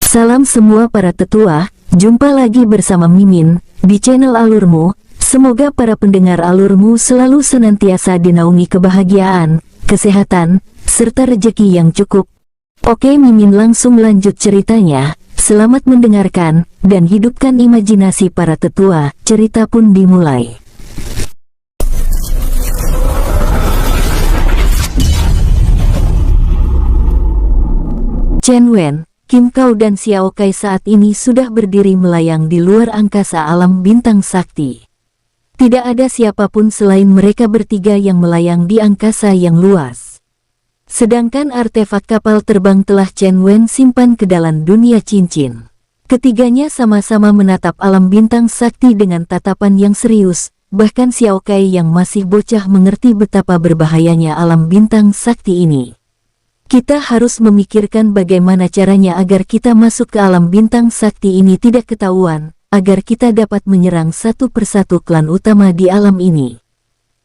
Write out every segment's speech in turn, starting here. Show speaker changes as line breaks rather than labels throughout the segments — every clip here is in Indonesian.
Salam semua para tetua, jumpa lagi bersama Mimin di channel Alurmu. Semoga para pendengar Alurmu selalu senantiasa dinaungi kebahagiaan, kesehatan, serta rezeki yang cukup. Oke, Mimin langsung lanjut ceritanya. Selamat mendengarkan dan hidupkan imajinasi para tetua. Cerita pun dimulai. Chen Wen, Kim Kao dan Xiao Kai saat ini sudah berdiri melayang di luar angkasa alam bintang sakti. Tidak ada siapapun selain mereka bertiga yang melayang di angkasa yang luas. Sedangkan artefak kapal terbang telah Chen Wen simpan ke dalam dunia cincin. Ketiganya sama-sama menatap alam bintang sakti dengan tatapan yang serius, bahkan Xiao Kai yang masih bocah mengerti betapa berbahayanya alam bintang sakti ini. Kita harus memikirkan bagaimana caranya agar kita masuk ke alam bintang sakti ini tidak ketahuan, agar kita dapat menyerang satu persatu klan utama di alam ini.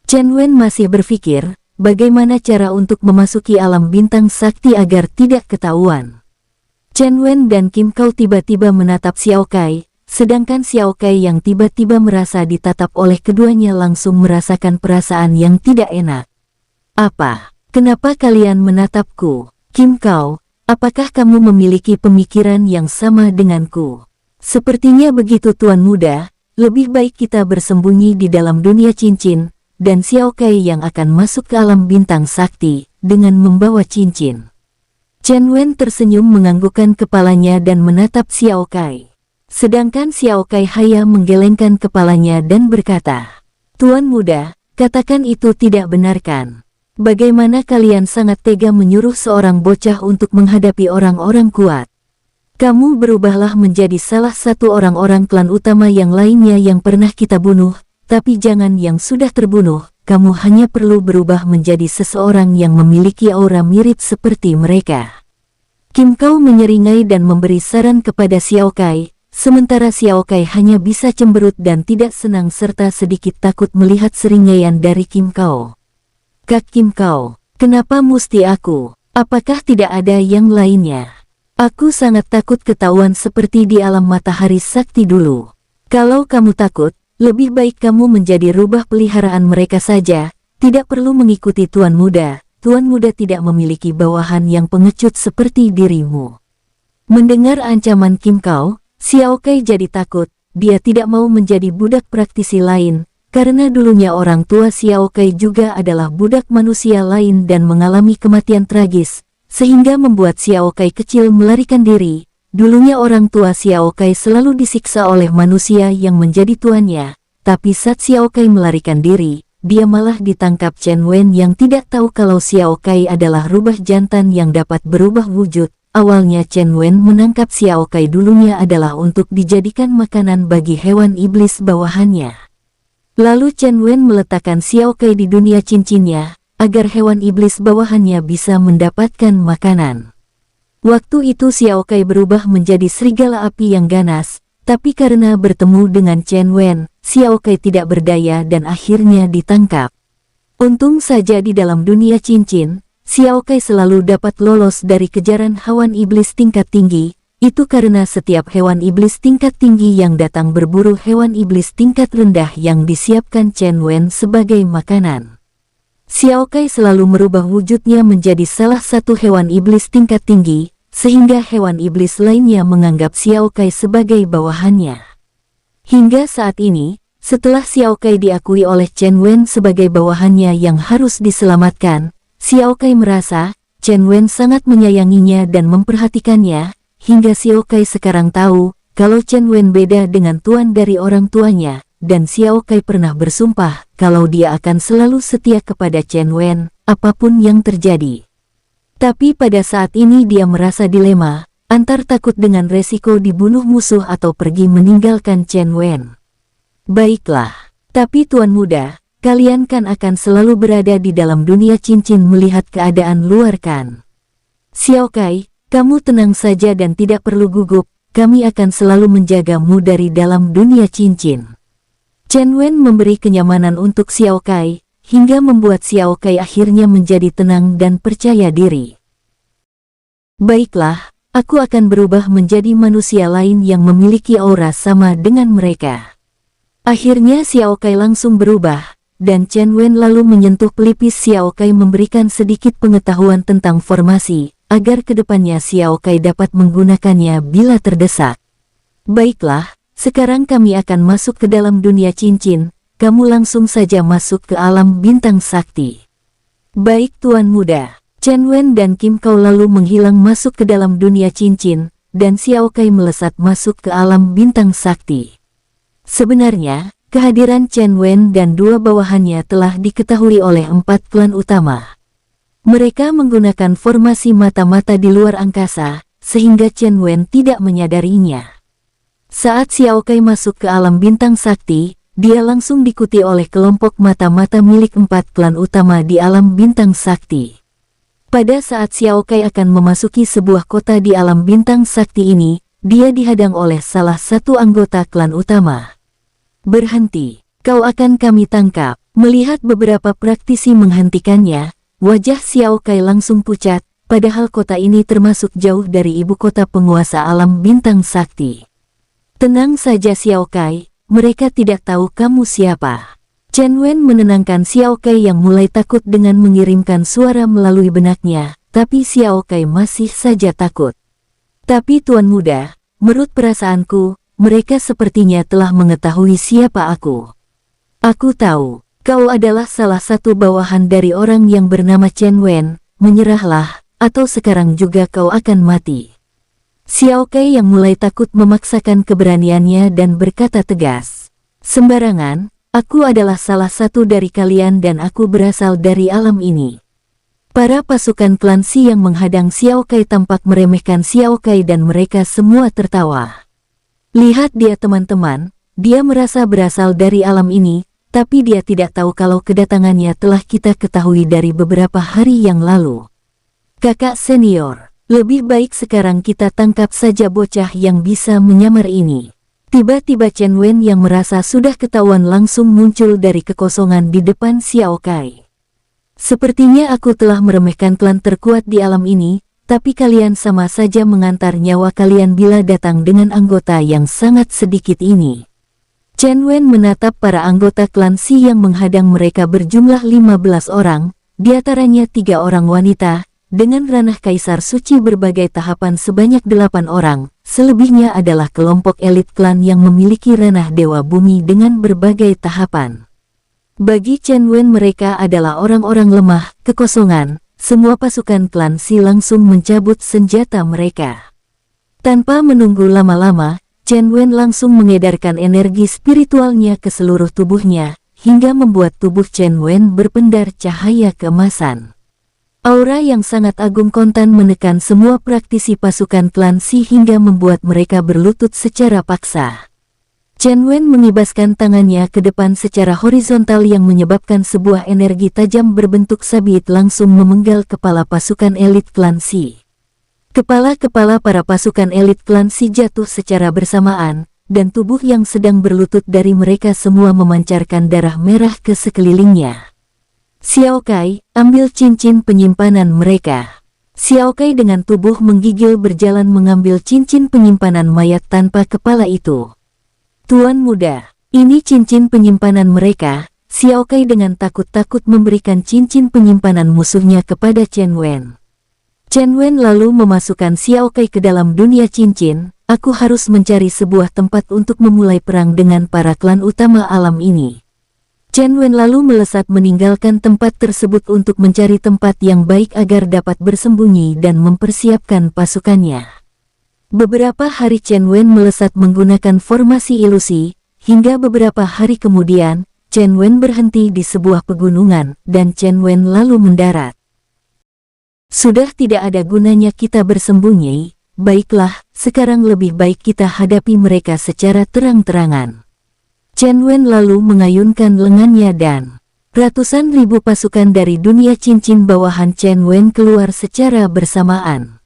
Chen Wen masih berpikir, bagaimana cara untuk memasuki alam bintang sakti agar tidak ketahuan. Chen Wen dan Kim Kao tiba-tiba menatap Xiao Kai, sedangkan Xiao Kai yang tiba-tiba merasa ditatap oleh keduanya langsung merasakan perasaan yang tidak enak. Apa? Kenapa kalian menatapku? Kim Kao, apakah kamu memiliki pemikiran yang sama denganku? Sepertinya begitu Tuan Muda, lebih baik kita bersembunyi di dalam dunia cincin, dan Xiao Kai yang akan masuk ke alam bintang sakti, dengan membawa cincin. Chen Wen tersenyum menganggukkan kepalanya dan menatap Xiao Kai. Sedangkan Xiao Kai hanya menggelengkan kepalanya dan berkata, Tuan Muda, katakan itu tidak benar kan? Bagaimana kalian sangat tega menyuruh seorang bocah untuk menghadapi orang-orang kuat? Kamu berubahlah menjadi salah satu orang-orang klan utama yang lainnya yang pernah kita bunuh, tapi jangan yang sudah terbunuh, kamu hanya perlu berubah menjadi seseorang yang memiliki aura mirip seperti mereka. Kim Kao menyeringai dan memberi saran kepada Xiao Kai, sementara Xiao Kai hanya bisa cemberut dan tidak senang serta sedikit takut melihat seringaian dari Kim Kao. Kak Kim Kao, kenapa mesti aku? Apakah tidak ada yang lainnya? Aku sangat takut ketahuan seperti di alam matahari sakti dulu. Kalau kamu takut, lebih baik kamu menjadi rubah peliharaan mereka saja, tidak perlu mengikuti Tuan Muda. Tuan Muda tidak memiliki bawahan yang pengecut seperti dirimu. Mendengar ancaman Kim Kao, Xiao Kai jadi takut, dia tidak mau menjadi budak praktisi lain. Karena dulunya orang tua Xiao Kai juga adalah budak manusia lain dan mengalami kematian tragis, sehingga membuat Xiao Kai kecil melarikan diri. Dulunya orang tua Xiao Kai selalu disiksa oleh manusia yang menjadi tuannya, tapi saat Xiao Kai melarikan diri, dia malah ditangkap Chen Wen yang tidak tahu kalau Xiao Kai adalah rubah jantan yang dapat berubah wujud. Awalnya Chen Wen menangkap Xiao Kai dulunya adalah untuk dijadikan makanan bagi hewan iblis bawahannya. Lalu Chen Wen meletakkan Xiao Kai di dunia cincinnya, agar hewan iblis bawahannya bisa mendapatkan makanan. Waktu itu Xiao Kai berubah menjadi serigala api yang ganas, tapi karena bertemu dengan Chen Wen, Xiao Kai tidak berdaya dan akhirnya ditangkap. Untung saja di dalam dunia cincin, Xiao Kai selalu dapat lolos dari kejaran hewan iblis tingkat tinggi. Itu karena setiap hewan iblis tingkat tinggi yang datang berburu hewan iblis tingkat rendah yang disiapkan Chen Wen sebagai makanan. Xiao Kai selalu merubah wujudnya menjadi salah satu hewan iblis tingkat tinggi, sehingga hewan iblis lainnya menganggap Xiao Kai sebagai bawahannya. Hingga saat ini, setelah Xiao Kai diakui oleh Chen Wen sebagai bawahannya yang harus diselamatkan, Xiao Kai merasa Chen Wen sangat menyayanginya dan memperhatikannya. Hingga Xiao Kai sekarang tahu, kalau Chen Wen beda dengan tuan dari orang tuanya, dan Xiao Kai pernah bersumpah, kalau dia akan selalu setia kepada Chen Wen, apapun yang terjadi. Tapi pada saat ini dia merasa dilema, antar takut dengan resiko dibunuh musuh atau pergi meninggalkan Chen Wen. Baiklah, tapi Tuan Muda, kalian kan akan selalu berada di dalam dunia cincin melihat keadaan luar kan? Xiao Kai, kamu tenang saja dan tidak perlu gugup, kami akan selalu menjagamu dari dalam dunia cincin. Chen Wen memberi kenyamanan untuk Xiao Kai, hingga membuat Xiao Kai akhirnya menjadi tenang dan percaya diri. Baiklah, aku akan berubah menjadi manusia lain yang memiliki aura sama dengan mereka. Akhirnya Xiao Kai langsung berubah, dan Chen Wen lalu menyentuh pelipis Xiao Kai memberikan sedikit pengetahuan tentang formasi, agar kedepannya Xiao Kai dapat menggunakannya bila terdesak. Baiklah, sekarang kami akan masuk ke dalam dunia cincin, kamu langsung saja masuk ke alam bintang sakti. Baik Tuan Muda. Chen Wen dan Kim Kau lalu menghilang masuk ke dalam dunia cincin, dan Xiao Kai melesat masuk ke alam bintang sakti. Sebenarnya, kehadiran Chen Wen dan dua bawahannya telah diketahui oleh 4 klan utama. Mereka menggunakan formasi mata-mata di luar angkasa, sehingga Chen Wen tidak menyadarinya. Saat Xiao Kai masuk ke alam bintang sakti, dia langsung diikuti oleh kelompok mata-mata milik 4 klan utama di alam bintang sakti. Pada saat Xiao Kai akan memasuki sebuah kota di alam bintang sakti ini, dia dihadang oleh salah satu anggota klan utama. Berhenti, kau akan kami tangkap. Melihat beberapa praktisi menghentikannya, wajah Xiao Kai langsung pucat, padahal kota ini termasuk jauh dari ibu kota penguasa alam bintang sakti. Tenang saja Xiao Kai, mereka tidak tahu kamu siapa. Chen Wen menenangkan Xiao Kai yang mulai takut dengan mengirimkan suara melalui benaknya, tapi Xiao Kai masih saja takut. Tapi Tuan Muda, menurut perasaanku, mereka sepertinya telah mengetahui siapa aku. Aku tahu, kau adalah salah satu bawahan dari orang yang bernama Chen Wen, menyerahlah, atau sekarang juga kau akan mati. Xiao Kai yang mulai takut memaksakan keberaniannya dan berkata tegas, sembarangan. Aku adalah salah satu dari kalian dan aku berasal dari alam ini. Para pasukan klan Si yang menghadang Xiao Kai tampak meremehkan Xiao Kai dan mereka semua tertawa. Lihat dia teman-teman, dia merasa berasal dari alam ini, tapi dia tidak tahu kalau kedatangannya telah kita ketahui dari beberapa hari yang lalu. Kakak senior, lebih baik sekarang kita tangkap saja bocah yang bisa menyamar ini. Tiba-tiba Chen Wen yang merasa sudah ketahuan langsung muncul dari kekosongan di depan Xiao Kai. Sepertinya aku telah meremehkan klan terkuat di alam ini, tapi kalian sama saja mengantar nyawa kalian bila datang dengan anggota yang sangat sedikit ini. Chen Wen menatap para anggota klan Si yang menghadang mereka berjumlah 15 orang, diantaranya 3 orang wanita, dengan ranah kaisar suci berbagai tahapan sebanyak 8 orang. Selebihnya adalah kelompok elit klan yang memiliki ranah dewa bumi dengan berbagai tahapan. Bagi Chen Wen mereka adalah orang-orang lemah, kekosongan, semua pasukan klan Si langsung mencabut senjata mereka. Tanpa menunggu lama-lama, Chen Wen langsung mengedarkan energi spiritualnya ke seluruh tubuhnya, hingga membuat tubuh Chen Wen berpendar cahaya keemasan. Aura yang sangat agung kontan menekan semua praktisi pasukan klan Si hingga membuat mereka berlutut secara paksa. Chen Wen mengibaskan tangannya ke depan secara horizontal yang menyebabkan sebuah energi tajam berbentuk sabit langsung memenggal kepala pasukan elit klan Si. Kepala-kepala para pasukan elit klan Si jatuh secara bersamaan, dan tubuh yang sedang berlutut dari mereka semua memancarkan darah merah ke sekelilingnya. Xiao Kai, ambil cincin penyimpanan mereka. Xiao Kai dengan tubuh menggigil berjalan mengambil cincin penyimpanan mayat tanpa kepala itu. Tuan Muda, ini cincin penyimpanan mereka. Xiao Kai dengan takut-takut memberikan cincin penyimpanan musuhnya kepada Chen Wen. Chen Wen lalu memasukkan Xiao Kai ke dalam dunia cincin. Aku harus mencari sebuah tempat untuk memulai perang dengan para klan utama alam ini. Chen Wen lalu melesat meninggalkan tempat tersebut untuk mencari tempat yang baik agar dapat bersembunyi dan mempersiapkan pasukannya. Beberapa hari Chen Wen melesat menggunakan formasi ilusi, hingga beberapa hari kemudian, Chen Wen berhenti di sebuah pegunungan, dan Chen Wen lalu mendarat. Sudah tidak ada gunanya kita bersembunyi, baiklah, sekarang lebih baik kita hadapi mereka secara terang-terangan. Chen Wen lalu mengayunkan lengannya dan ratusan ribu pasukan dari dunia cincin bawahan Chen Wen keluar secara bersamaan.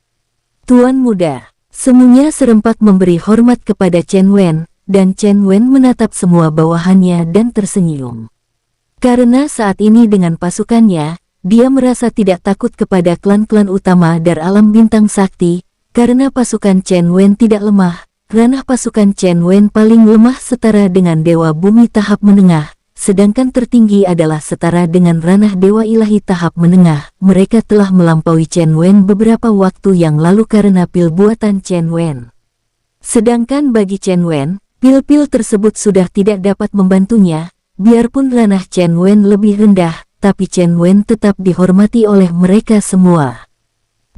Tuan Muda, semuanya serempak memberi hormat kepada Chen Wen, dan Chen Wen menatap semua bawahannya dan tersenyum. Karena saat ini dengan pasukannya, dia merasa tidak takut kepada klan-klan utama dari alam bintang sakti. Karena pasukan Chen Wen tidak lemah, ranah pasukan Chen Wen paling lemah setara dengan Dewa Bumi tahap menengah, sedangkan tertinggi adalah setara dengan ranah Dewa Ilahi tahap menengah. Mereka telah melampaui Chen Wen beberapa waktu yang lalu karena pil buatan Chen Wen. Sedangkan bagi Chen Wen, pil-pil tersebut sudah tidak dapat membantunya, biarpun ranah Chen Wen lebih rendah, tapi Chen Wen tetap dihormati oleh mereka semua.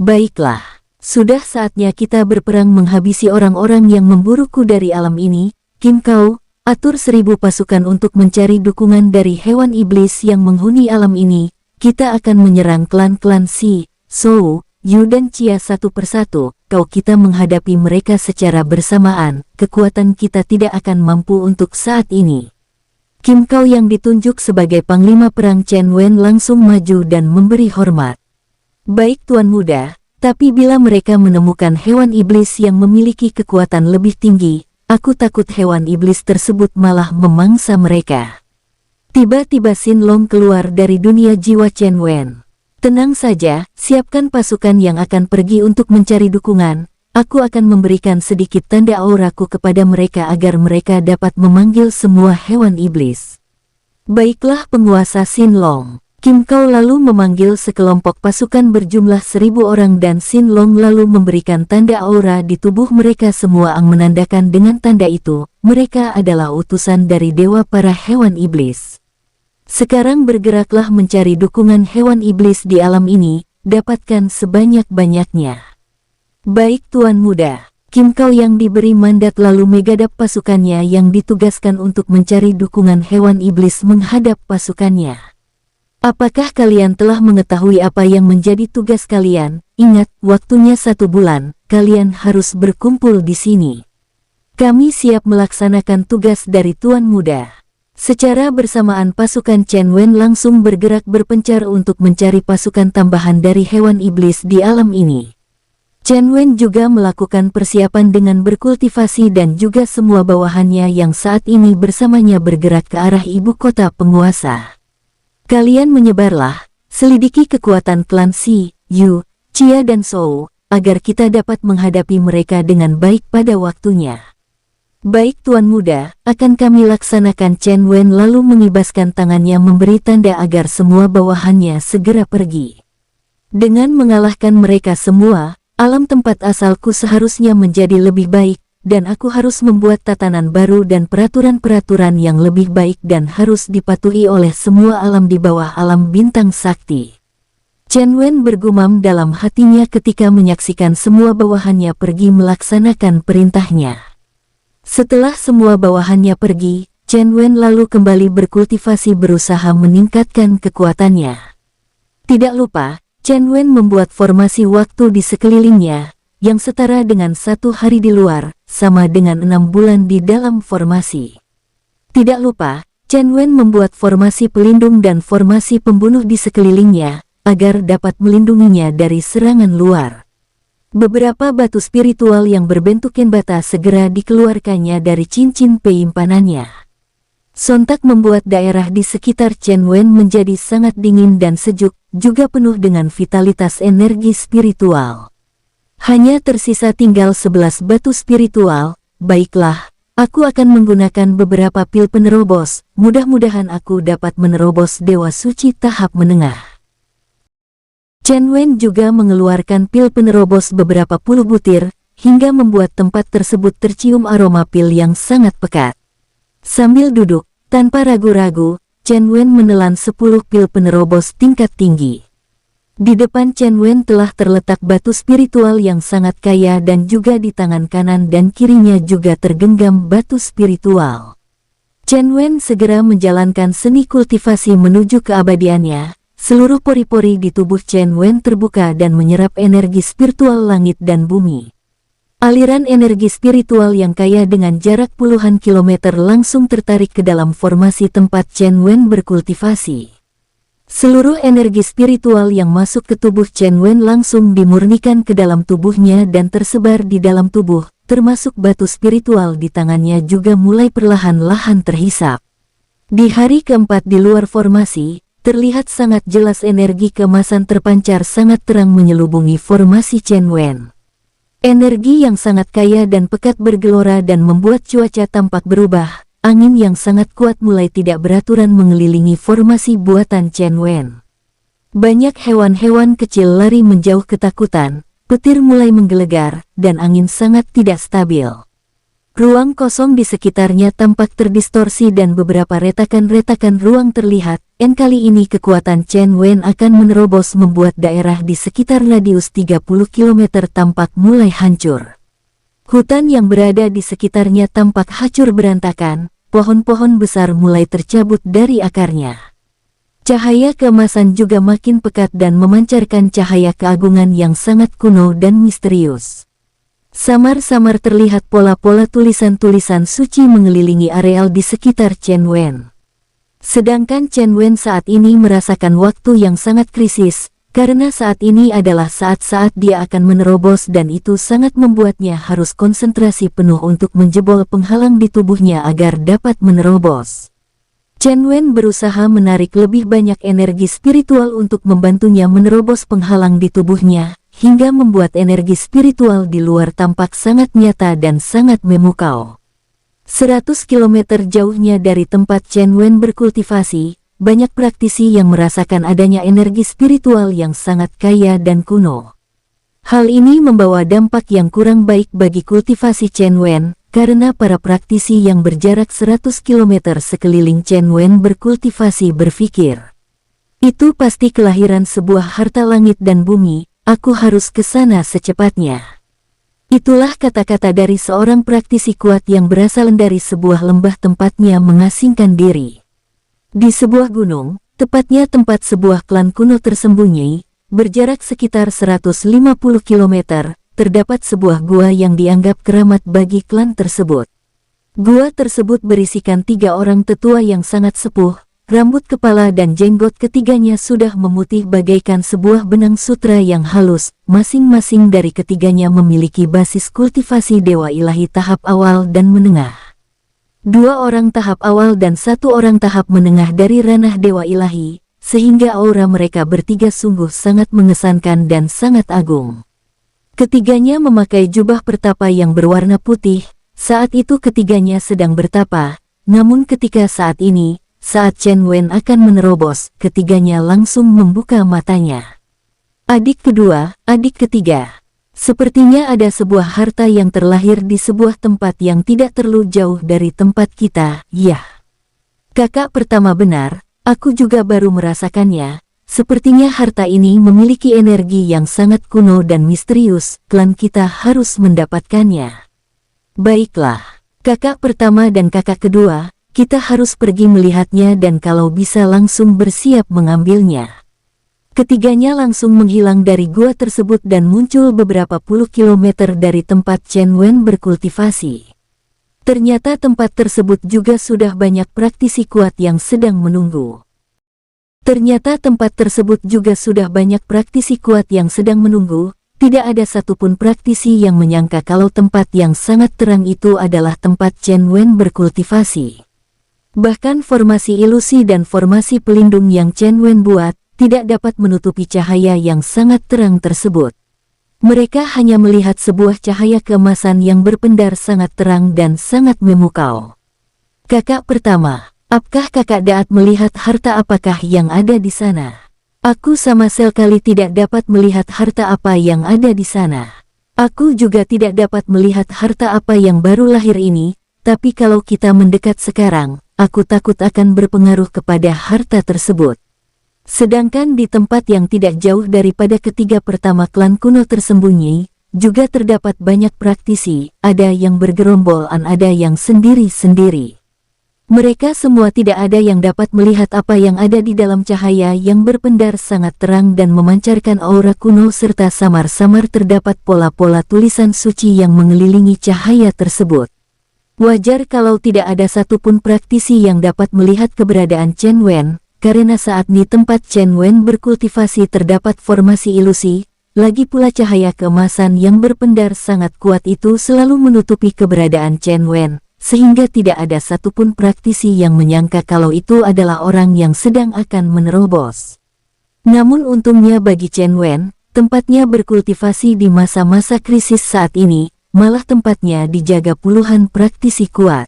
Baiklah. Sudah saatnya kita berperang menghabisi orang-orang yang memburuku dari alam ini. Kim Kau, atur 1000 pasukan untuk mencari dukungan dari hewan iblis yang menghuni alam ini. Kita akan menyerang klan-klan Si, Sou, Yu dan Chia satu persatu. Kau kita menghadapi mereka secara bersamaan. Kekuatan kita tidak akan mampu untuk saat ini. Kim Kau yang ditunjuk sebagai Panglima Perang Chen Wen langsung maju dan memberi hormat. Baik Tuan Muda. Tapi bila mereka menemukan hewan iblis yang memiliki kekuatan lebih tinggi, aku takut hewan iblis tersebut malah memangsa mereka. Tiba-tiba Xin Long keluar dari dunia jiwa Chen Wen. Tenang saja, siapkan pasukan yang akan pergi untuk mencari dukungan. Aku akan memberikan sedikit tanda auraku kepada mereka agar mereka dapat memanggil semua hewan iblis. Baiklah penguasa Xin Long. Kim Kau lalu memanggil sekelompok pasukan berjumlah 1000 orang dan Xin Long lalu memberikan tanda aura di tubuh mereka semua yang menandakan dengan tanda itu, mereka adalah utusan dari dewa para hewan iblis. Sekarang bergeraklah mencari dukungan hewan iblis di alam ini, dapatkan sebanyak-banyaknya. Baik Tuan Muda. Kim Kau yang diberi mandat lalu menghadap pasukannya yang ditugaskan untuk mencari dukungan hewan iblis menghadap pasukannya. Apakah kalian telah mengetahui apa yang menjadi tugas kalian? Ingat, waktunya 1 bulan, kalian harus berkumpul di sini. Kami siap melaksanakan tugas dari Tuan Muda. Secara bersamaan pasukan Chen Wen langsung bergerak berpencar untuk mencari pasukan tambahan dari hewan iblis di alam ini. Chen Wen juga melakukan persiapan dengan berkultivasi dan juga semua bawahannya yang saat ini bersamanya bergerak ke arah ibu kota penguasa. Kalian menyebarlah, selidiki kekuatan klan Si, Yu, Chia dan Sou, agar kita dapat menghadapi mereka dengan baik pada waktunya. Baik Tuan Muda, akan kami laksanakan. Chen Wen lalu mengibaskan tangannya memberi tanda agar semua bawahannya segera pergi. Dengan mengalahkan mereka semua, alam tempat asalku seharusnya menjadi lebih baik, dan aku harus membuat tatanan baru dan peraturan-peraturan yang lebih baik dan harus dipatuhi oleh semua alam di bawah alam bintang sakti. Chen Wen bergumam dalam hatinya ketika menyaksikan semua bawahannya pergi melaksanakan perintahnya. Setelah semua bawahannya pergi, Chen Wen lalu kembali berkultivasi berusaha meningkatkan kekuatannya. Tidak lupa, Chen Wen membuat formasi waktu di sekelilingnya, yang setara dengan 1 hari di luar, sama dengan 6 bulan di dalam formasi. Tidak lupa, Chen Wen membuat formasi pelindung dan formasi pembunuh di sekelilingnya, agar dapat melindunginya dari serangan luar. Beberapa batu spiritual yang berbentuk kenbata segera dikeluarkannya dari cincin penyimpanannya. Sontak membuat daerah di sekitar Chen Wen menjadi sangat dingin dan sejuk, juga penuh dengan vitalitas energi spiritual. Hanya tersisa tinggal 11 batu spiritual. Baiklah, aku akan menggunakan beberapa pil penerobos, mudah-mudahan aku dapat menerobos Dewa Suci tahap menengah. Chen Wen juga mengeluarkan pil penerobos beberapa puluh butir, hingga membuat tempat tersebut tercium aroma pil yang sangat pekat. Sambil duduk, tanpa ragu-ragu, Chen Wen menelan 10 pil penerobos tingkat tinggi. Di depan Chen Wen telah terletak batu spiritual yang sangat kaya dan juga di tangan kanan dan kirinya juga tergenggam batu spiritual. Chen Wen segera menjalankan seni kultivasi menuju keabadiannya. Seluruh pori-pori di tubuh Chen Wen terbuka dan menyerap energi spiritual langit dan bumi. Aliran energi spiritual yang kaya dengan jarak puluhan kilometer langsung tertarik ke dalam formasi tempat Chen Wen berkultivasi. Seluruh energi spiritual yang masuk ke tubuh Chen Wen langsung dimurnikan ke dalam tubuhnya dan tersebar di dalam tubuh, termasuk batu spiritual di tangannya juga mulai perlahan-lahan terhisap. Di hari keempat di luar formasi, terlihat sangat jelas energi keemasan terpancar sangat terang menyelubungi formasi Chen Wen. Energi yang sangat kaya dan pekat bergelora dan membuat cuaca tampak berubah. Angin yang sangat kuat mulai tidak beraturan mengelilingi formasi buatan Chen Wen. Banyak hewan-hewan kecil lari menjauh ketakutan, petir mulai menggelegar, dan angin sangat tidak stabil. Ruang kosong di sekitarnya tampak terdistorsi dan beberapa retakan-retakan ruang terlihat. Kali ini kekuatan Chen Wen akan menerobos membuat daerah di sekitar radius 30 km tampak mulai hancur. Hutan yang berada di sekitarnya tampak hancur berantakan, pohon-pohon besar mulai tercabut dari akarnya. Cahaya keemasan juga makin pekat dan memancarkan cahaya keagungan yang sangat kuno dan misterius. Samar-samar terlihat pola-pola tulisan-tulisan suci mengelilingi areal di sekitar Chen Wen. Sedangkan Chen Wen saat ini merasakan waktu yang sangat krisis, karena saat ini adalah saat-saat dia akan menerobos dan itu sangat membuatnya harus konsentrasi penuh untuk menjebol penghalang di tubuhnya agar dapat menerobos. Chen Wen berusaha menarik lebih banyak energi spiritual untuk membantunya menerobos penghalang di tubuhnya, hingga membuat energi spiritual di luar tampak sangat nyata dan sangat memukau. 100 km jauhnya dari tempat Chen Wen berkultivasi, banyak praktisi yang merasakan adanya energi spiritual yang sangat kaya dan kuno. Hal ini membawa dampak yang kurang baik bagi kultivasi Chen Wen, karena para praktisi yang berjarak 100 km sekeliling Chen Wen berkultivasi berpikir, itu pasti kelahiran sebuah harta langit dan bumi, aku harus ke sana secepatnya. Itulah kata-kata dari seorang praktisi kuat yang berasal dari sebuah lembah tempatnya mengasingkan diri. Di sebuah gunung, tepatnya tempat sebuah klan kuno tersembunyi, berjarak sekitar 150 km, terdapat sebuah gua yang dianggap keramat bagi klan tersebut. Gua tersebut berisikan 3 orang tetua yang sangat sepuh, rambut kepala dan jenggot ketiganya sudah memutih bagaikan sebuah benang sutra yang halus. Masing-masing dari ketiganya memiliki basis kultivasi dewa ilahi tahap awal dan menengah. 2 orang tahap awal dan 1 orang tahap menengah dari ranah dewa ilahi, sehingga aura mereka bertiga sungguh sangat mengesankan dan sangat agung. Ketiganya memakai jubah pertapa yang berwarna putih. Saat itu ketiganya sedang bertapa, namun ketika saat ini, saat Chen Wen akan menerobos, ketiganya langsung membuka matanya. Adik kedua, adik ketiga. Sepertinya ada sebuah harta yang terlahir di sebuah tempat yang tidak terlalu jauh dari tempat kita, ya. Kakak pertama benar, aku juga baru merasakannya. Sepertinya harta ini memiliki energi yang sangat kuno dan misterius, klan kita harus mendapatkannya. Baiklah, kakak pertama dan kakak kedua, kita harus pergi melihatnya dan kalau bisa langsung bersiap mengambilnya. Ketiganya langsung menghilang dari gua tersebut dan muncul beberapa puluh kilometer dari tempat Chen Wen berkultivasi. Ternyata tempat tersebut juga sudah banyak praktisi kuat yang sedang menunggu. Tidak ada satupun praktisi yang menyangka kalau tempat yang sangat terang itu adalah tempat Chen Wen berkultivasi. Bahkan formasi ilusi dan formasi pelindung yang Chen Wen buat, tidak dapat menutupi cahaya yang sangat terang tersebut. Mereka hanya melihat sebuah cahaya keemasan yang berpendar sangat terang dan sangat memukau. Kakak pertama, apakah kakak dapat melihat harta apakah yang ada di sana? Aku sama sekali tidak dapat melihat harta apa yang ada di sana. Aku juga tidak dapat melihat harta apa yang baru lahir ini, tapi kalau kita mendekat sekarang, aku takut akan berpengaruh kepada harta tersebut. Sedangkan di tempat yang tidak jauh daripada ketiga pertama klan kuno tersembunyi, juga terdapat banyak praktisi, ada yang bergerombolan, ada yang sendiri-sendiri. Mereka semua tidak ada yang dapat melihat apa yang ada di dalam cahaya yang berpendar sangat terang dan memancarkan aura kuno serta samar-samar terdapat pola-pola tulisan suci yang mengelilingi cahaya tersebut. Wajar kalau tidak ada satupun praktisi yang dapat melihat keberadaan Chen Wen, karena saat di tempat Chen Wen berkultivasi terdapat formasi ilusi, lagi pula cahaya keemasan yang berpendar sangat kuat itu selalu menutupi keberadaan Chen Wen, sehingga tidak ada satupun praktisi yang menyangka kalau itu adalah orang yang sedang akan menerobos. Namun untungnya bagi Chen Wen, tempatnya berkultivasi di masa-masa krisis saat ini, malah tempatnya dijaga puluhan praktisi kuat.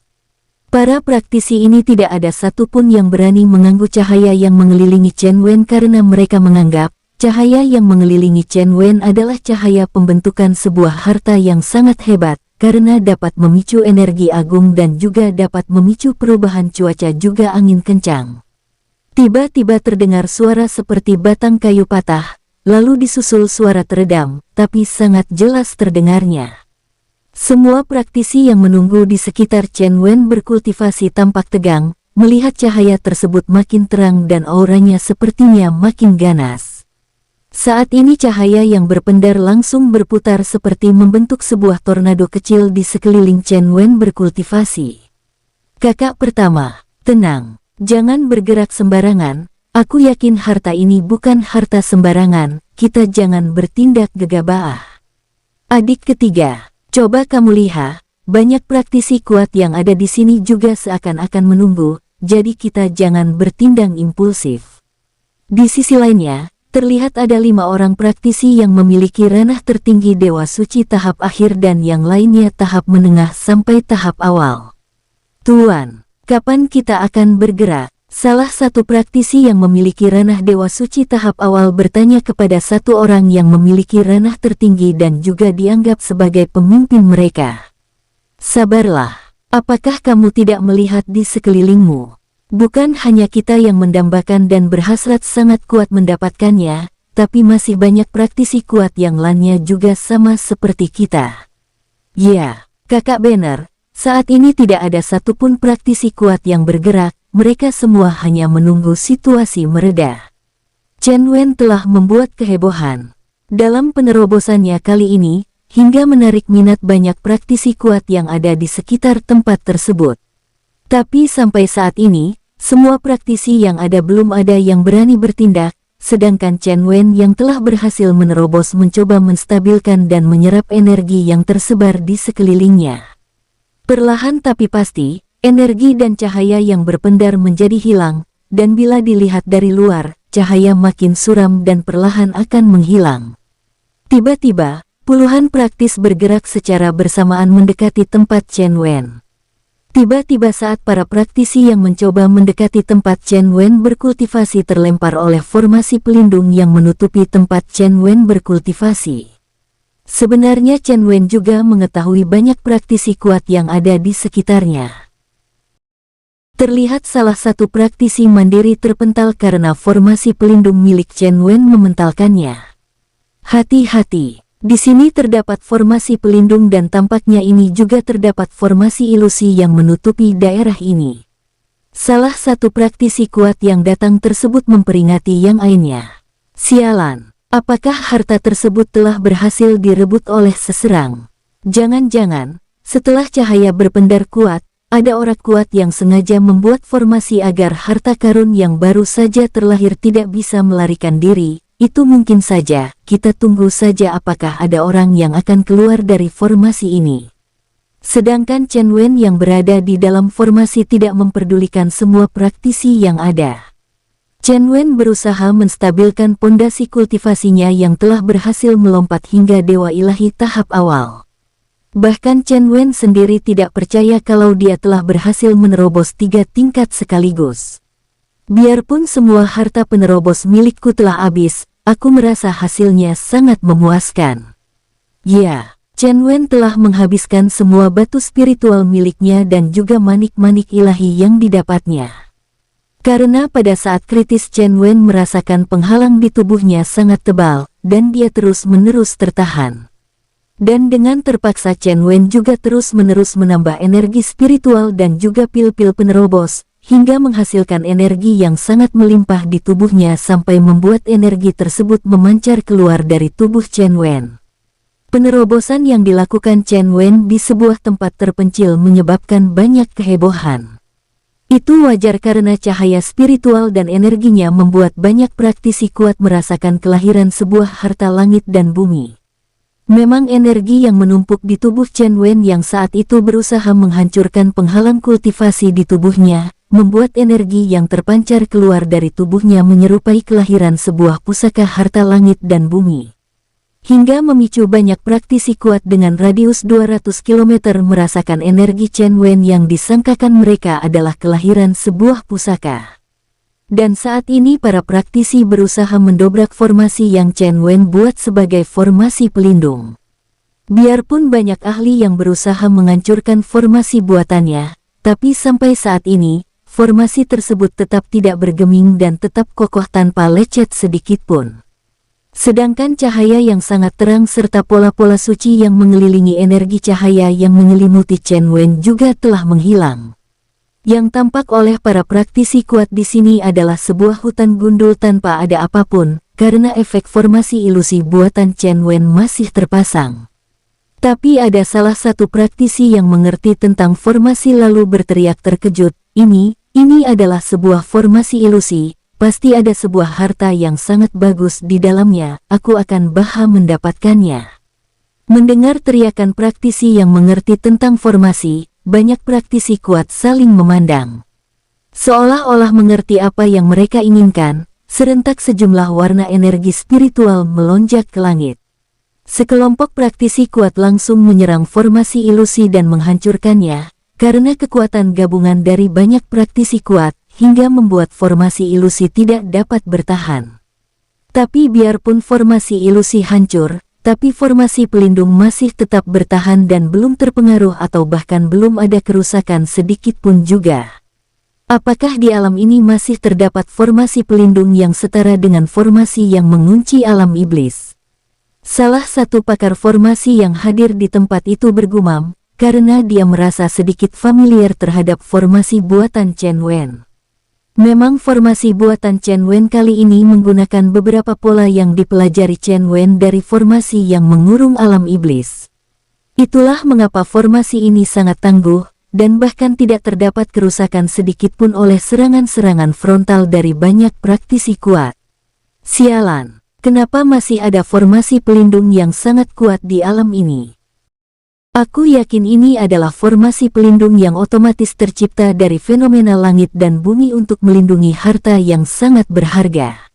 Para praktisi ini tidak ada satupun yang berani mengganggu cahaya yang mengelilingi Chen Wen karena mereka menganggap cahaya yang mengelilingi Chen Wen adalah cahaya pembentukan sebuah harta yang sangat hebat, karena dapat memicu energi agung dan juga dapat memicu perubahan cuaca juga angin kencang. Tiba-tiba terdengar suara seperti batang kayu patah, lalu disusul suara teredam, tapi sangat jelas terdengarnya. Semua praktisi yang menunggu di sekitar Chen Wen berkultivasi tampak tegang, melihat cahaya tersebut makin terang dan auranya sepertinya makin ganas. Saat ini cahaya yang berpendar langsung berputar seperti membentuk sebuah tornado kecil di sekeliling Chen Wen berkultivasi. Kakak pertama, tenang, jangan bergerak sembarangan, aku yakin harta ini bukan harta sembarangan, kita jangan bertindak gegabah. Adik ketiga, coba kamu lihat, banyak praktisi kuat yang ada di sini juga seakan-akan menunggu, jadi kita jangan bertindak impulsif. Di sisi lainnya, terlihat ada 5 orang praktisi yang memiliki ranah tertinggi Dewa Suci tahap akhir dan yang lainnya tahap menengah sampai tahap awal. Tuan, kapan kita akan bergerak? Salah satu praktisi yang memiliki ranah Dewa Suci tahap awal bertanya kepada satu orang yang memiliki ranah tertinggi dan juga dianggap sebagai pemimpin mereka. Sabarlah, apakah kamu tidak melihat di sekelilingmu? Bukan hanya kita yang mendambakan dan berhasrat sangat kuat mendapatkannya, tapi masih banyak praktisi kuat yang lainnya juga sama seperti kita. Ya, Kakak Banner, saat ini tidak ada satupun praktisi kuat yang bergerak. Mereka semua hanya menunggu situasi mereda. Chen Wen telah membuat kehebohan. Dalam penerobosannya kali ini, hingga menarik minat banyak praktisi kuat yang ada di sekitar tempat tersebut. Tapi sampai saat ini, semua praktisi yang ada belum ada yang berani bertindak, sedangkan Chen Wen yang telah berhasil menerobos mencoba menstabilkan dan menyerap energi yang tersebar di sekelilingnya. Perlahan tapi pasti, energi dan cahaya yang berpendar menjadi hilang, dan bila dilihat dari luar, cahaya makin suram dan perlahan akan menghilang. Tiba-tiba, puluhan praktis bergerak secara bersamaan mendekati tempat Chen Wen. Tiba-tiba saat para praktisi yang mencoba mendekati tempat Chen Wen berkultivasi terlempar oleh formasi pelindung yang menutupi tempat Chen Wen berkultivasi. Sebenarnya Chen Wen juga mengetahui banyak praktisi kuat yang ada di sekitarnya. Terlihat salah satu praktisi mandiri terpental karena formasi pelindung milik Chen Wen mementalkannya. Hati-hati, di sini terdapat formasi pelindung dan tampaknya ini juga terdapat formasi ilusi yang menutupi daerah ini. Salah satu praktisi kuat yang datang tersebut memperingati yang lainnya. Sialan, apakah harta tersebut telah berhasil direbut oleh seserang? Jangan-jangan, setelah cahaya berpendar kuat, ada orang kuat yang sengaja membuat formasi agar harta karun yang baru saja terlahir tidak bisa melarikan diri. Itu mungkin saja, kita tunggu saja apakah ada orang yang akan keluar dari formasi ini. Sedangkan Chen Wen yang berada di dalam formasi tidak memperdulikan semua praktisi yang ada. Chen Wen berusaha menstabilkan pondasi kultivasinya yang telah berhasil melompat hingga Dewa Ilahi tahap awal. Bahkan Chen Wen sendiri tidak percaya kalau dia telah berhasil menerobos 3 tingkat sekaligus. Biarpun semua harta penerobos milikku telah habis, aku merasa hasilnya sangat memuaskan. Ya, Chen Wen telah menghabiskan semua batu spiritual miliknya dan juga manik-manik ilahi yang didapatnya. Karena pada saat kritis Chen Wen merasakan penghalang di tubuhnya sangat tebal, dan dia terus-menerus tertahan. Dan dengan terpaksa Chen Wen juga terus-menerus menambah energi spiritual dan juga pil-pil penerobos, hingga menghasilkan energi yang sangat melimpah di tubuhnya sampai membuat energi tersebut memancar keluar dari tubuh Chen Wen. Penerobosan yang dilakukan Chen Wen di sebuah tempat terpencil menyebabkan banyak kehebohan. Itu wajar karena cahaya spiritual dan energinya membuat banyak praktisi kuat merasakan kelahiran sebuah harta langit dan bumi. Memang energi yang menumpuk di tubuh Chen Wen yang saat itu berusaha menghancurkan penghalang kultivasi di tubuhnya, membuat energi yang terpancar keluar dari tubuhnya menyerupai kelahiran sebuah pusaka harta langit dan bumi. hingga memicu banyak praktisi kuat dengan radius 200 km merasakan energi Chen Wen yang disangkakan mereka adalah kelahiran sebuah pusaka. Dan saat ini para praktisi berusaha mendobrak formasi yang Chen Wen buat sebagai formasi pelindung. Biarpun banyak ahli yang berusaha menghancurkan formasi buatannya, tapi sampai saat ini, formasi tersebut tetap tidak bergeming dan tetap kokoh tanpa lecet sedikitpun. Sedangkan cahaya yang sangat terang serta pola-pola suci yang mengelilingi energi cahaya yang menyelimuti Chen Wen juga telah menghilang. Yang tampak oleh para praktisi kuat di sini adalah sebuah hutan gundul tanpa ada apapun, karena efek formasi ilusi buatan Chen Wen masih terpasang. Tapi ada salah satu praktisi yang mengerti tentang formasi lalu berteriak terkejut, ini adalah sebuah formasi ilusi, pasti ada sebuah harta yang sangat bagus di dalamnya, aku akan baha mendapatkannya. Mendengar teriakan praktisi yang mengerti tentang formasi, banyak praktisi kuat saling memandang. Seolah-olah mengerti apa yang mereka inginkan, serentak sejumlah warna energi spiritual melonjak ke langit. Sekelompok praktisi kuat langsung menyerang formasi ilusi dan menghancurkannya, karena kekuatan gabungan dari banyak praktisi kuat, hingga membuat formasi ilusi tidak dapat bertahan. Tapi biarpun formasi ilusi hancur, tapi formasi pelindung masih tetap bertahan dan belum terpengaruh atau bahkan belum ada kerusakan sedikit pun juga. Apakah di alam ini masih terdapat formasi pelindung yang setara dengan formasi yang mengunci alam iblis? Salah satu pakar formasi yang hadir di tempat itu bergumam, karena dia merasa sedikit familiar terhadap formasi buatan Chen Wen. Memang formasi buatan Chen Wen kali ini menggunakan beberapa pola yang dipelajari Chen Wen dari formasi yang mengurung alam iblis. Itulah mengapa formasi ini sangat tangguh, dan bahkan tidak terdapat kerusakan sedikit pun oleh serangan-serangan frontal dari banyak praktisi kuat. Sialan! Kenapa masih ada formasi pelindung yang sangat kuat di alam ini? Aku yakin ini adalah formasi pelindung yang otomatis tercipta dari fenomena langit dan bumi untuk melindungi harta yang sangat berharga.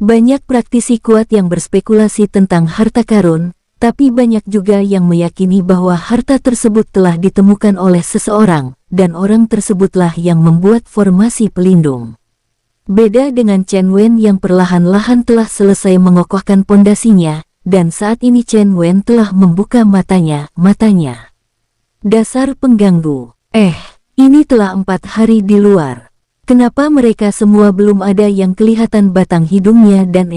Banyak praktisi kuat yang berspekulasi tentang harta karun, tapi banyak juga yang meyakini bahwa harta tersebut telah ditemukan oleh seseorang, dan orang tersebutlah yang membuat formasi pelindung. Beda dengan Chen Wen yang perlahan-lahan telah selesai mengokohkan pondasinya, dan saat ini Chen Wen telah membuka matanya. Dasar pengganggu. Ini telah 4 hari di luar. Kenapa mereka semua belum ada yang kelihatan batang hidungnya dan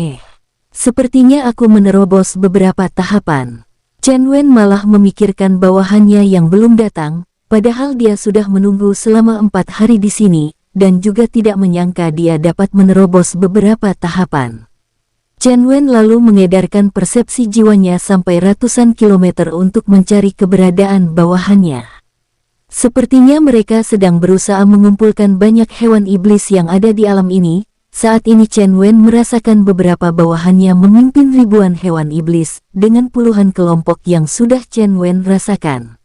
sepertinya aku menerobos beberapa tahapan. Chen Wen malah memikirkan bawahannya yang belum datang, padahal dia sudah menunggu selama 4 hari di sini, dan juga tidak menyangka dia dapat menerobos beberapa tahapan. Chen Wen lalu mengedarkan persepsi jiwanya sampai ratusan kilometer untuk mencari keberadaan bawahannya. Sepertinya mereka sedang berusaha mengumpulkan banyak hewan iblis yang ada di alam ini. Saat ini Chen Wen merasakan beberapa bawahannya memimpin ribuan hewan iblis, dengan puluhan kelompok yang sudah Chen Wen rasakan.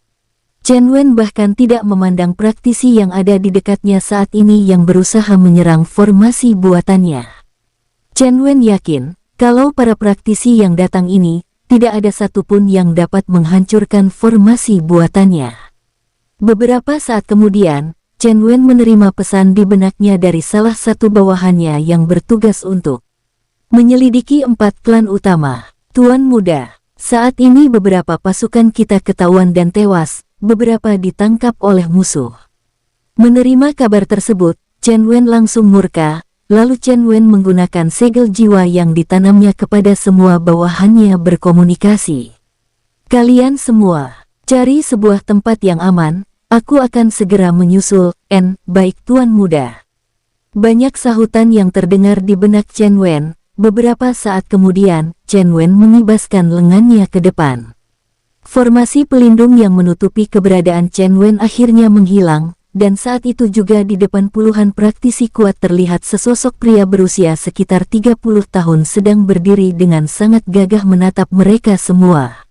Chen Wen bahkan tidak memandang praktisi yang ada di dekatnya saat ini yang berusaha menyerang formasi buatannya. Chen Wen yakin, kalau para praktisi yang datang ini, tidak ada satupun yang dapat menghancurkan formasi buatannya. Beberapa saat kemudian, Chen Wen menerima pesan di benaknya dari salah satu bawahannya yang bertugas untuk menyelidiki 4 klan utama. Tuan Muda, saat ini beberapa pasukan kita ketahuan dan tewas, beberapa ditangkap oleh musuh. Menerima kabar tersebut, Chen Wen langsung murka, lalu Chen Wen menggunakan segel jiwa yang ditanamnya kepada semua bawahannya berkomunikasi. Kalian semua, cari sebuah tempat yang aman, aku akan segera menyusul. Baik Tuan Muda. Banyak sahutan yang terdengar di benak Chen Wen. Beberapa saat kemudian, Chen Wen mengibaskan lengannya ke depan. Formasi pelindung yang menutupi keberadaan Chen Wen akhirnya menghilang, dan saat itu juga di depan puluhan praktisi kuat terlihat sesosok pria berusia sekitar 30 tahun sedang berdiri dengan sangat gagah menatap mereka semua.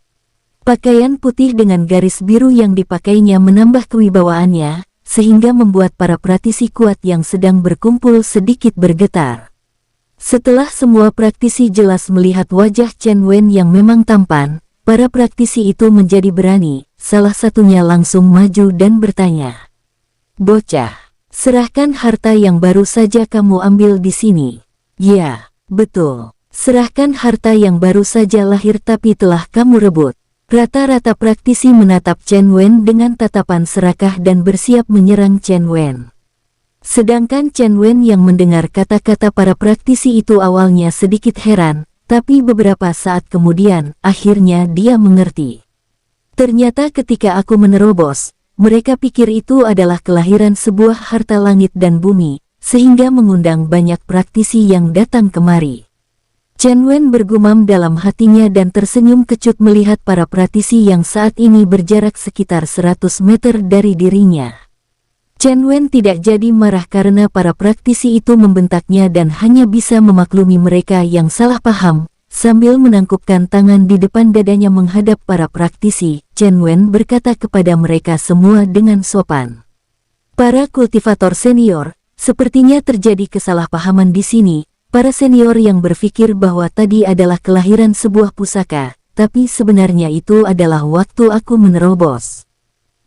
Pakaian putih dengan garis biru yang dipakainya menambah kewibawaannya, sehingga membuat para praktisi kuat yang sedang berkumpul sedikit bergetar. Setelah semua praktisi jelas melihat wajah Chen Wen yang memang tampan, para praktisi itu menjadi berani, salah satunya langsung maju dan bertanya. Bocah, serahkan harta yang baru saja kamu ambil di sini. Ya, betul. Serahkan harta yang baru saja lahir tapi telah kamu rebut. Rata-rata praktisi menatap Chen Wen dengan tatapan serakah dan bersiap menyerang Chen Wen. Sedangkan Chen Wen yang mendengar kata-kata para praktisi itu awalnya sedikit heran, tapi beberapa saat kemudian, akhirnya dia mengerti. Ternyata ketika aku menerobos, mereka pikir itu adalah kelahiran sebuah harta langit dan bumi, sehingga mengundang banyak praktisi yang datang kemari. Chen Wen bergumam dalam hatinya dan tersenyum kecut melihat para praktisi yang saat ini berjarak sekitar 100 meter dari dirinya. Chen Wen tidak jadi marah karena para praktisi itu membentaknya dan hanya bisa memaklumi mereka yang salah paham. Sambil menangkupkan tangan di depan dadanya menghadap para praktisi, Chen Wen berkata kepada mereka semua dengan sopan. Para kultivator senior, sepertinya terjadi kesalahpahaman di sini. Para senior yang berpikir bahwa tadi adalah kelahiran sebuah pusaka, tapi sebenarnya itu adalah waktu aku menerobos.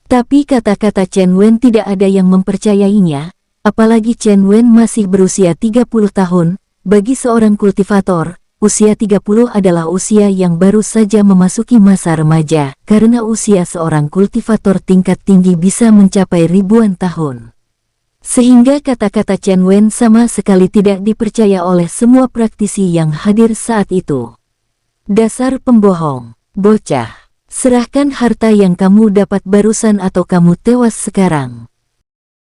Tapi kata-kata Chen Wen tidak ada yang mempercayainya, apalagi Chen Wen masih berusia 30 tahun, bagi seorang kultivator, usia 30 adalah usia yang baru saja memasuki masa remaja, karena usia seorang kultivator tingkat tinggi bisa mencapai ribuan tahun. Sehingga kata-kata Chen Wen sama sekali tidak dipercaya oleh semua praktisi yang hadir saat itu. Dasar pembohong, bocah. Serahkan harta yang kamu dapat barusan atau kamu tewas sekarang.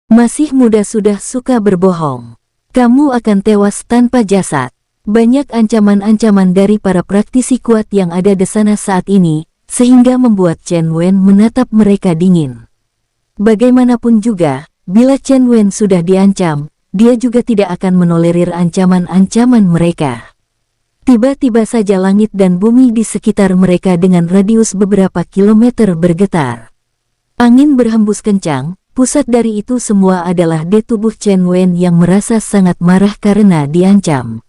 Masih muda sudah suka berbohong. Kamu akan tewas tanpa jasad. Banyak ancaman-ancaman dari para praktisi kuat yang ada di sana saat ini, sehingga membuat Chen Wen menatap mereka dingin. Bagaimanapun juga, bila Chen Wen sudah diancam, dia juga tidak akan menolerir ancaman-ancaman mereka. Tiba-tiba saja langit dan bumi di sekitar mereka dengan radius beberapa kilometer bergetar. Angin berhembus kencang, pusat dari itu semua adalah di tubuh Chen Wen yang merasa sangat marah karena diancam.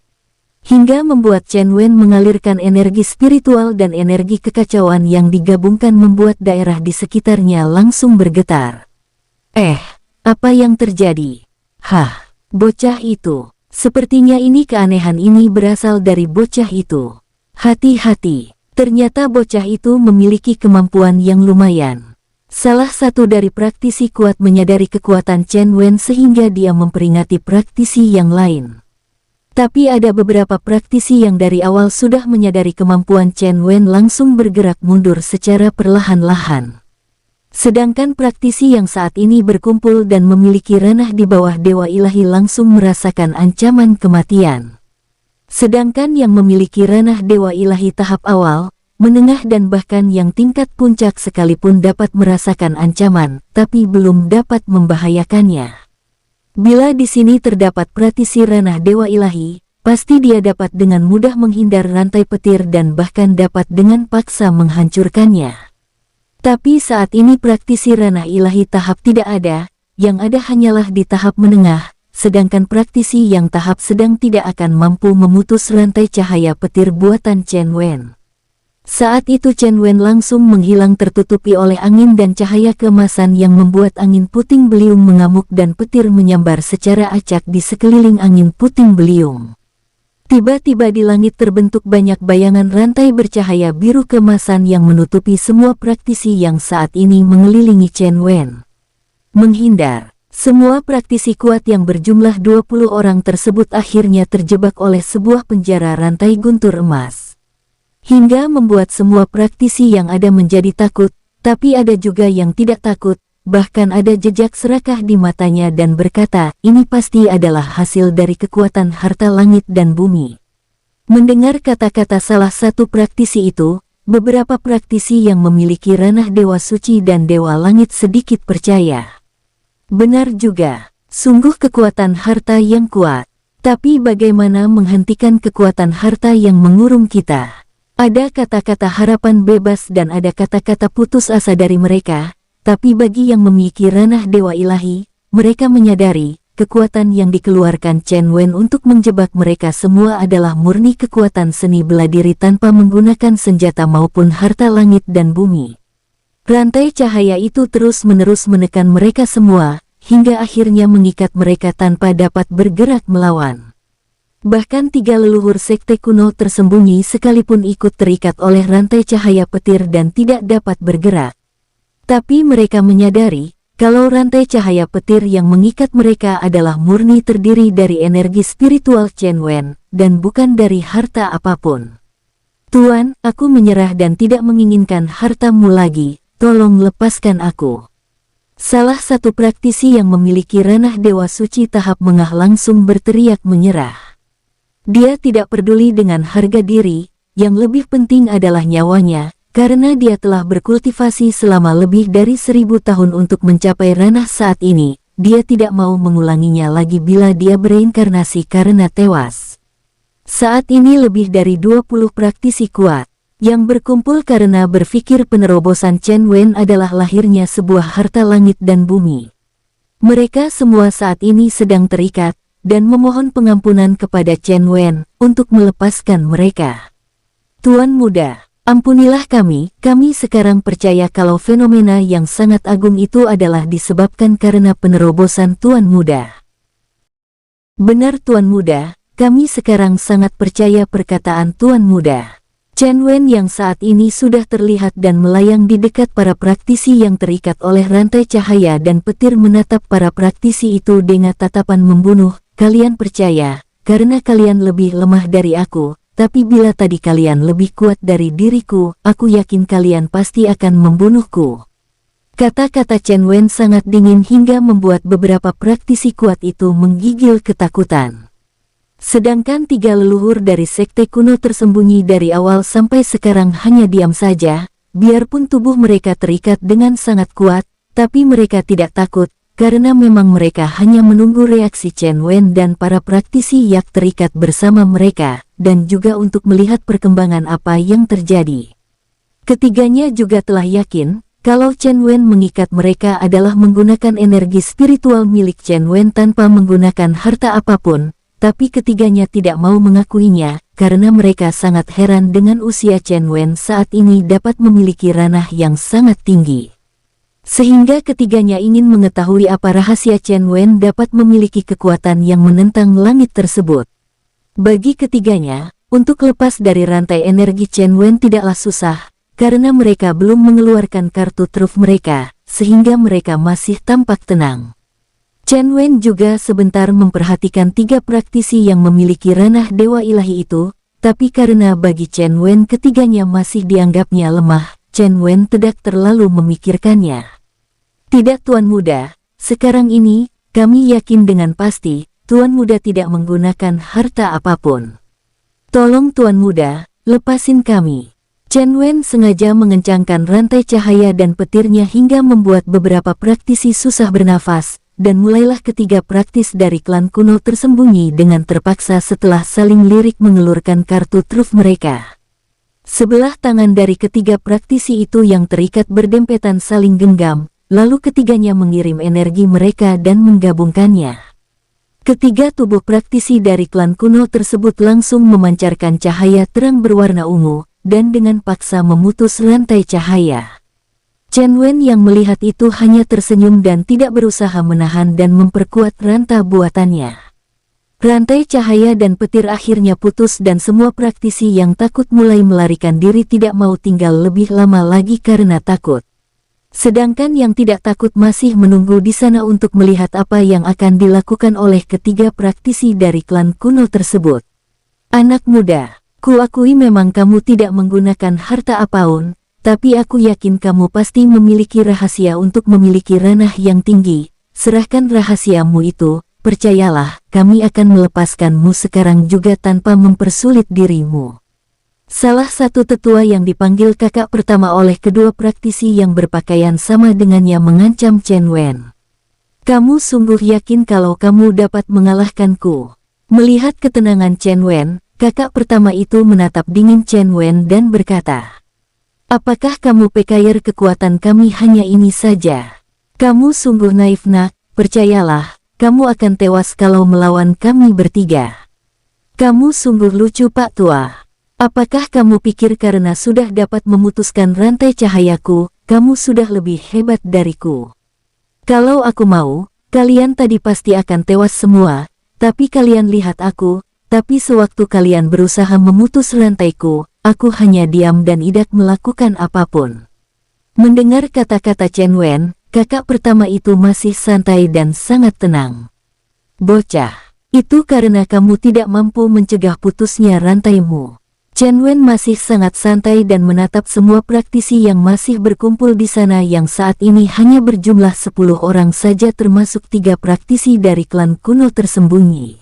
Hingga membuat Chen Wen mengalirkan energi spiritual dan energi kekacauan yang digabungkan membuat daerah di sekitarnya langsung bergetar. Apa yang terjadi? Hah, bocah itu. Sepertinya ini keanehan ini berasal dari bocah itu. Hati-hati, ternyata bocah itu memiliki kemampuan yang lumayan. Salah satu dari praktisi kuat menyadari kekuatan Chen Wen sehingga dia memperingati praktisi yang lain. Tapi ada beberapa praktisi yang dari awal sudah menyadari kemampuan Chen Wen langsung bergerak mundur secara perlahan-lahan. Sedangkan praktisi yang saat ini berkumpul dan memiliki ranah di bawah Dewa Ilahi langsung merasakan ancaman kematian. Sedangkan yang memiliki ranah Dewa Ilahi tahap awal, menengah dan bahkan yang tingkat puncak sekalipun dapat merasakan ancaman, tapi belum dapat membahayakannya. Bila di sini terdapat praktisi ranah Dewa Ilahi, pasti dia dapat dengan mudah menghindar rantai petir dan bahkan dapat dengan paksa menghancurkannya. Tapi saat ini praktisi ranah ilahi tahap tidak ada, yang ada hanyalah di tahap menengah, sedangkan praktisi yang tahap sedang tidak akan mampu memutus rantai cahaya petir buatan Chen Wen. Saat itu Chen Wen langsung menghilang tertutupi oleh angin dan cahaya keemasan yang membuat angin puting beliung mengamuk dan petir menyambar secara acak di sekeliling angin puting beliung. Tiba-tiba di langit terbentuk banyak bayangan rantai bercahaya biru keemasan yang menutupi semua praktisi yang saat ini mengelilingi Chen Wen. Menghindar, semua praktisi kuat yang berjumlah 20 orang tersebut akhirnya terjebak oleh sebuah penjara rantai guntur emas. Hingga membuat semua praktisi yang ada menjadi takut, tapi ada juga yang tidak takut. Bahkan ada jejak serakah di matanya dan berkata, ini pasti adalah hasil dari kekuatan harta langit dan bumi. Mendengar kata-kata salah satu praktisi itu, beberapa praktisi yang memiliki ranah dewa suci dan dewa langit sedikit percaya. Benar juga, sungguh kekuatan harta yang kuat. Tapi bagaimana menghentikan kekuatan harta yang mengurung kita? Ada kata-kata harapan bebas dan ada kata-kata putus asa dari mereka. Tapi bagi yang memiliki ranah dewa ilahi, mereka menyadari, kekuatan yang dikeluarkan Chen Wen untuk menjebak mereka semua adalah murni kekuatan seni bela diri tanpa menggunakan senjata maupun harta langit dan bumi. Rantai cahaya itu terus-menerus menekan mereka semua, hingga akhirnya mengikat mereka tanpa dapat bergerak melawan. Bahkan 3 leluhur sekte kuno tersembunyi sekalipun ikut terikat oleh rantai cahaya petir dan tidak dapat bergerak. Tapi mereka menyadari, kalau rantai cahaya petir yang mengikat mereka adalah murni terdiri dari energi spiritual Chen Wen, dan bukan dari harta apapun. Tuan, aku menyerah dan tidak menginginkan hartamu lagi, tolong lepaskan aku. Salah satu praktisi yang memiliki ranah Dewa Suci tahap Mengah langsung berteriak menyerah. Dia tidak peduli dengan harga diri, yang lebih penting adalah nyawanya, karena dia telah berkultivasi selama lebih dari 1000 tahun untuk mencapai ranah saat ini. Dia tidak mau mengulanginya lagi bila dia bereinkarnasi karena tewas. Saat ini lebih dari 20 praktisi kuat yang berkumpul karena berpikir penerobosan Chen Wen adalah lahirnya sebuah harta langit dan bumi. Mereka semua saat ini sedang terikat dan memohon pengampunan kepada Chen Wen untuk melepaskan mereka. Tuan Muda, ampunilah kami sekarang percaya kalau fenomena yang sangat agung itu adalah disebabkan karena penerobosan Tuan Muda. Benar Tuan Muda, kami sekarang sangat percaya perkataan Tuan Muda. Chen Wen yang saat ini sudah terlihat dan melayang di dekat para praktisi yang terikat oleh rantai cahaya dan petir menatap para praktisi itu dengan tatapan membunuh. Kalian percaya, karena kalian lebih lemah dari aku. Tapi bila tadi kalian lebih kuat dari diriku, aku yakin kalian pasti akan membunuhku. Kata-kata Chen Wen sangat dingin hingga membuat beberapa praktisi kuat itu menggigil ketakutan. Sedangkan 3 leluhur dari sekte kuno tersembunyi dari awal sampai sekarang hanya diam saja, biarpun tubuh mereka terikat dengan sangat kuat, tapi mereka tidak takut, karena memang mereka hanya menunggu reaksi Chen Wen dan para praktisi yang terikat bersama mereka, dan juga untuk melihat perkembangan apa yang terjadi. Ketiganya juga telah yakin, kalau Chen Wen mengikat mereka adalah menggunakan energi spiritual milik Chen Wen tanpa menggunakan harta apapun, tapi ketiganya tidak mau mengakuinya, karena mereka sangat heran dengan usia Chen Wen saat ini dapat memiliki ranah yang sangat tinggi. Sehingga ketiganya ingin mengetahui apa rahasia Chen Wen dapat memiliki kekuatan yang menentang langit tersebut. Bagi ketiganya, untuk lepas dari rantai energi Chen Wen tidaklah susah, karena mereka belum mengeluarkan kartu truf mereka, sehingga mereka masih tampak tenang. Chen Wen juga sebentar memperhatikan 3 praktisi yang memiliki ranah dewa ilahi itu, tapi karena bagi Chen Wen ketiganya masih dianggapnya lemah, Chen Wen tidak terlalu memikirkannya. Tidak Tuan Muda, sekarang ini, kami yakin dengan pasti, Tuan Muda tidak menggunakan harta apapun. Tolong Tuan Muda, lepasin kami. Chen Wen sengaja mengencangkan rantai cahaya dan petirnya hingga membuat beberapa praktisi susah bernafas, dan mulailah ketiga praktis dari klan kuno tersembunyi dengan terpaksa setelah saling lirik mengelurkan kartu truf mereka. Sebelah tangan dari ketiga praktisi itu yang terikat berdempetan saling genggam, lalu ketiganya mengirim energi mereka dan menggabungkannya. Ketiga tubuh praktisi dari klan kuno tersebut langsung memancarkan cahaya terang berwarna ungu, dan dengan paksa memutus rantai cahaya. Chen Wen yang melihat itu hanya tersenyum dan tidak berusaha menahan dan memperkuat rantai buatannya. Rantai cahaya dan petir akhirnya putus dan semua praktisi yang takut mulai melarikan diri tidak mau tinggal lebih lama lagi karena takut. Sedangkan yang tidak takut masih menunggu di sana untuk melihat apa yang akan dilakukan oleh ketiga praktisi dari klan kuno tersebut. Anak muda, kuakui memang kamu tidak menggunakan harta apapun, tapi aku yakin kamu pasti memiliki rahasia untuk memiliki ranah yang tinggi. Serahkan rahasiamu itu, percayalah, kami akan melepaskanmu sekarang juga tanpa mempersulit dirimu. Salah satu tetua yang dipanggil kakak pertama oleh kedua praktisi yang berpakaian sama dengannya mengancam Chen Wen. Kamu sungguh yakin kalau kamu dapat mengalahkanku? Melihat ketenangan Chen Wen, kakak pertama itu menatap dingin Chen Wen dan berkata, apakah kamu pikir kekuatan kami hanya ini saja? Kamu sungguh naif nak, percayalah, kamu akan tewas kalau melawan kami bertiga. Kamu sungguh lucu Pak Tua. Apakah kamu pikir karena sudah dapat memutuskan rantai cahayaku, kamu sudah lebih hebat dariku? Kalau aku mau, kalian tadi pasti akan tewas semua, tapi kalian lihat aku, tapi sewaktu kalian berusaha memutus rantaiku, aku hanya diam dan tidak melakukan apapun. Mendengar kata-kata Chen Wen, kakak pertama itu masih santai dan sangat tenang. Bocah. Itu karena kamu tidak mampu mencegah putusnya rantaimu. Chen Wen masih sangat santai dan menatap semua praktisi yang masih berkumpul di sana yang saat ini hanya berjumlah 10 orang saja termasuk 3 praktisi dari klan kuno tersembunyi.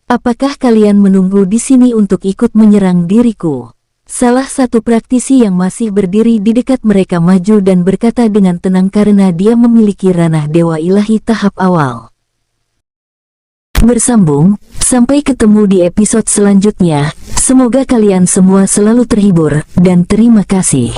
Apakah kalian menunggu di sini untuk ikut menyerang diriku? Salah satu praktisi yang masih berdiri di dekat mereka maju dan berkata dengan tenang karena dia memiliki ranah dewa ilahi tahap awal. Bersambung, sampai ketemu di episode selanjutnya. Semoga kalian semua selalu terhibur, dan terima kasih.